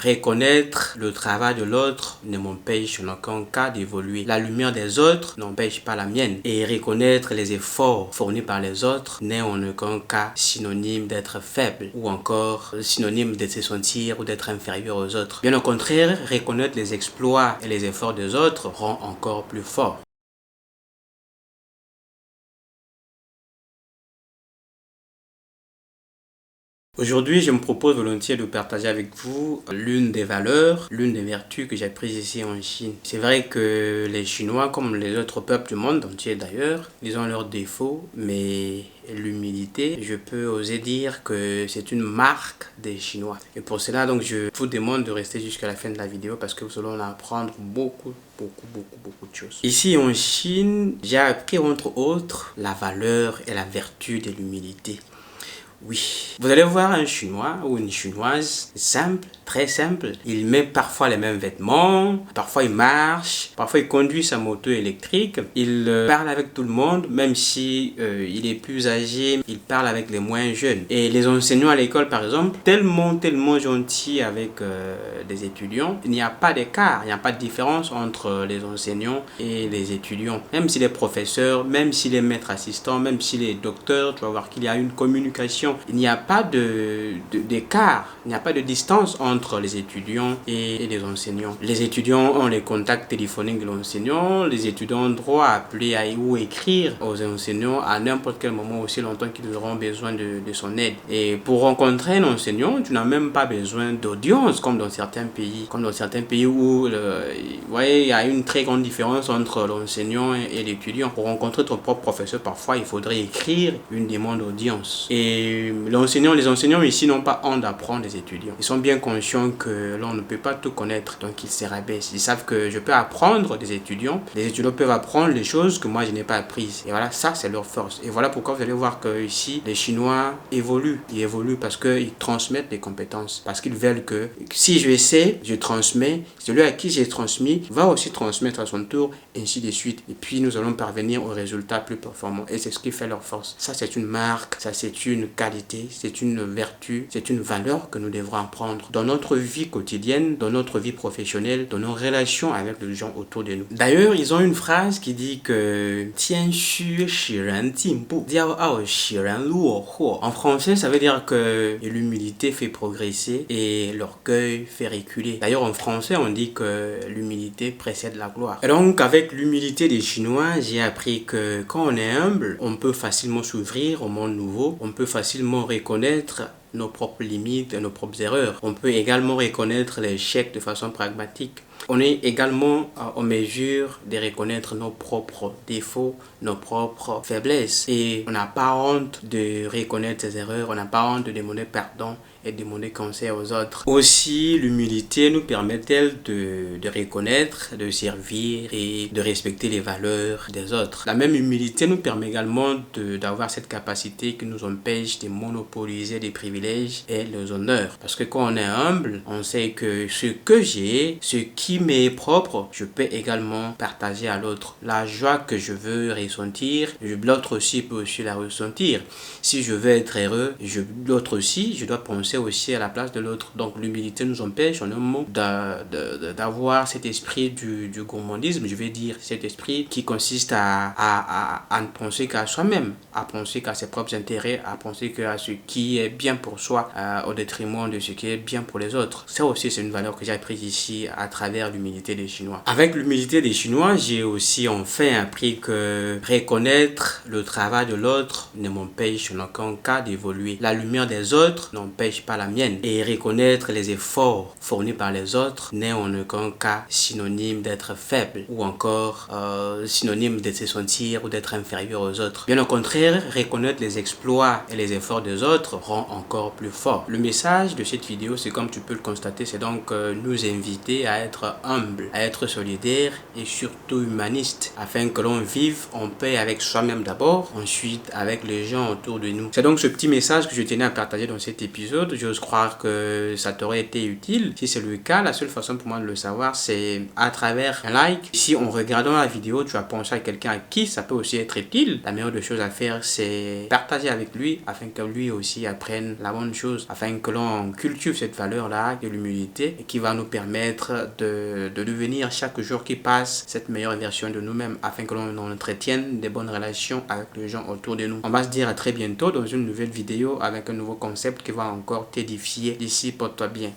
Reconnaître le travail de l'autre ne m'empêche en aucun cas d'évoluer. La lumière des autres n'empêche pas la mienne. Et reconnaître les efforts fournis par les autres n'est en aucun cas synonyme d'être faible ou encore synonyme de se sentir ou d'être inférieur aux autres. Bien au contraire, reconnaître les exploits et les efforts des autres rend encore plus fort. Aujourd'hui, je me propose volontiers de partager avec vous l'une des valeurs, l'une des vertus que j'ai prises ici en Chine. C'est vrai que les Chinois, comme les autres peuples du monde entier d'ailleurs, ils ont leurs défauts, mais l'humilité, je peux oser dire que c'est une marque des Chinois. Et pour cela, donc, je vous demande de rester jusqu'à la fin de la vidéo parce que vous allez en apprendre beaucoup de choses. Ici en Chine, j'ai appris entre autres la valeur et la vertu de l'humilité. Oui, vous allez voir un Chinois ou une Chinoise simple, très simple. Il met parfois les mêmes vêtements, parfois il marche, parfois il conduit sa moto électrique. Il parle avec tout le monde, même si il est plus âgé, il parle avec les moins jeunes. Et les enseignants à l'école, par exemple, tellement gentils avec des étudiants, il n'y a pas d'écart, il n'y a pas de différence entre les enseignants et les étudiants. Même si les professeurs, même si les maîtres assistants, même si les docteurs, tu vas voir qu'il y a une communication. Il n'y a pas d'écart, il n'y a pas de distance entre les étudiants et les enseignants. Les étudiants ont les contacts téléphoniques de l'enseignant, les étudiants ont droit à appeler ou écrire aux enseignants à n'importe quel moment, aussi longtemps qu'ils auront besoin de son aide. Et pour rencontrer un enseignant, tu n'as même pas besoin d'audience comme dans certains pays. Comme dans certains pays où vous voyez, il y a une très grande différence entre l'enseignant et l'étudiant. Pour rencontrer ton propre professeur, parfois il faudrait écrire une demande d'audience. Et les enseignants ici n'ont pas honte d'apprendre des étudiants. Ils sont bien conscients que l'on ne peut pas tout connaître, donc ils se rabaissent. Ils savent que je peux apprendre des étudiants. Les étudiants peuvent apprendre les choses que moi je n'ai pas apprises. Et voilà, ça c'est leur force. Et voilà pourquoi vous allez voir que ici les Chinois évoluent. Ils évoluent parce qu'ils transmettent des compétences. Parce qu'ils veulent que si je sais, je transmets. Celui à qui j'ai transmis va aussi transmettre à son tour, ainsi de suite. Et puis nous allons parvenir aux résultats plus performants. Et c'est ce qui fait leur force. Ça c'est une marque, ça c'est une qualité, c'est une vertu, c'est une valeur que nous devrons apprendre dans notre vie quotidienne, dans notre vie professionnelle, dans nos relations avec les gens autour de nous. D'ailleurs, ils ont une phrase qui dit que en français, ça veut dire que l'humilité fait progresser et l'orgueil fait reculer. D'ailleurs, en français, on dit que l'humilité précède la gloire. Et donc, avec l'humilité des Chinois, j'ai appris que quand on est humble, on peut facilement s'ouvrir au monde nouveau, on peut facilement reconnaître nos propres limites et nos propres erreurs. On peut également reconnaître l'échec de façon pragmatique. On est également en mesure de reconnaître nos propres défauts, nos propres faiblesses. Et on n'a pas honte de reconnaître ses erreurs, on n'a pas honte de demander pardon et de demander conseil aux autres. Aussi, l'humilité nous permet-elle de reconnaître, de servir et de respecter les valeurs des autres. La même humilité nous permet également d'avoir cette capacité qui nous empêche de monopoliser les privilèges et les honneurs. Parce que quand on est humble, on sait que ce que j'ai, ce qui m'est propre, je peux également partager à l'autre. La joie que je veux ressentir, l'autre aussi peut aussi la ressentir. Si je veux être heureux, l'autre aussi, je dois penser aussi à la place de l'autre. Donc l'humilité nous empêche en un mot d'avoir cet esprit du gourmandisme, je vais dire, cet esprit qui consiste à ne penser qu'à soi-même, à penser qu'à ses propres intérêts, à penser qu'à ce qui est bien pour soi au détriment de ce qui est bien pour les autres. Ça aussi c'est une valeur que j'ai apprise ici à travers l'humilité des Chinois. Avec l'humilité des Chinois, j'ai aussi enfin appris que reconnaître le travail de l'autre ne m'empêche en aucun cas d'évoluer. La lumière des autres n'empêche pas la mienne. Et reconnaître les efforts fournis par les autres n'est en aucun cas synonyme d'être faible ou encore synonyme de se sentir ou d'être inférieur aux autres. Bien au contraire, reconnaître les exploits et les efforts des autres rend encore plus fort. Le message de cette vidéo, c'est comme tu peux le constater, c'est donc nous inviter à être humble, à être solidaire et surtout humaniste afin que l'on vive en paix avec soi-même d'abord, ensuite avec les gens autour de nous. C'est donc ce petit message que je tenais à partager dans cet épisode. internaute. J'ose croire que ça t'aurait été utile. Si c'est le cas, la seule façon pour moi de le savoir, c'est à travers un like. Si en regardant la vidéo, tu as pensé à quelqu'un à qui ça peut aussi être utile, la meilleure des choses à faire, c'est partager avec lui afin que lui aussi apprenne la bonne chose, afin que l'on cultive cette valeur-là de l'humilité et qui va nous permettre de devenir chaque jour qui passe cette meilleure version de nous-mêmes, afin que l'on entretienne des bonnes relations avec les gens autour de nous. On va se dire à très bientôt dans une nouvelle vidéo avec un nouveau concept qui va encore t'édifier. D'ici, porte-toi bien.